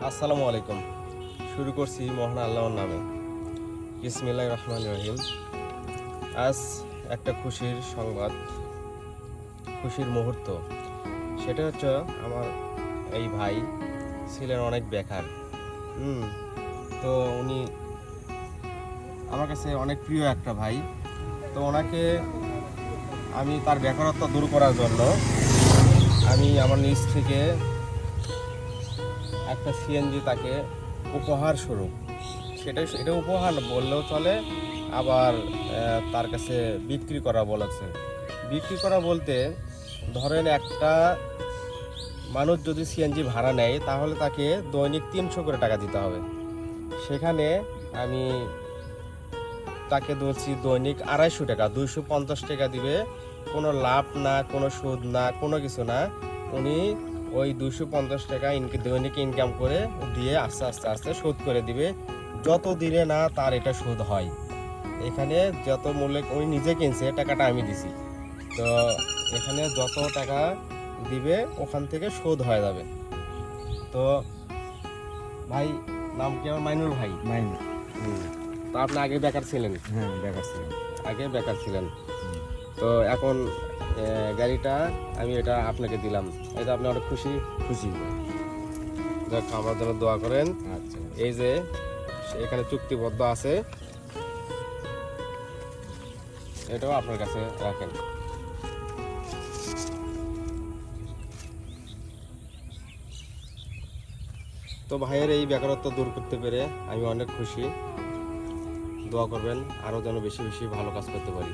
আসসালামু আলাইকুম। শুরু করছি মহান আল্লাহর নামে। বিসমিল্লাহির রহমানির রহিম। আজ একটা খুশির সংবাদ, খুশির মুহূর্ত। সেটা হচ্ছে আমার এই ভাই ছিলেন অনেক বেকার। তো উনি আমার কাছে অনেক প্রিয় একটা ভাই। তো ওনাকে আমি তার বেকারত্ব দূর করার জন্য আমি আমার নিজ থেকে একটা সিএনজি তাকে উপহার স্বরূপ, এটা উপহার বললেও চলে, আবার তার কাছে বিক্রি করা বলেছে। বিক্রি করা বলতে ধরেন একটা মানুষ যদি সিএনজি ভাড়া নেয় তাহলে তাকে দৈনিক 300 করে টাকা দিতে হবে। সেখানে আমি তাকে বলছি দৈনিক 250 টাকা, 250 টাকা দিবে। কোনো লাভ না, কোনো সুদ না, কোনো কিছু না। উনি ওই 250 টাকা দৈনিক ইনকাম করে দিয়ে আস্তে আস্তে আস্তে শোধ করে দিবে, যত দিনে না তার এটা শোধ হয়। এখানে যত মূল্যে উনি নিজে কিনছে, টাকাটা আমি দিছি। তো এখানে যত টাকা দিবে ওখান থেকে শোধ হয়ে যাবে। তো ভাই, নাম কি আমার? মাইনুল ভাই। মাইনে। তো আপনি আগে বেকার ছিলেন? হ্যাঁ, বেকার ছিলাম। আগে বেকার ছিলেন। তো এখন গাড়িটা আমি এটা আপনাকে দিলাম, এটা আপনি অনেক খুশি? খুশি। যাক, আমার জন্য দোয়া করেন। আচ্ছা। এই যে এখানে চুক্তিবদ্ধ আছে, এটাও আপনার কাছে রাখেন। তো ভাইয়ের এই বেকারত্ব দূর করতে পেরে আমি অনেক খুশি। দোয়া করবেন আরও যেন বেশি বেশি ভালো কাজ করতে পারি।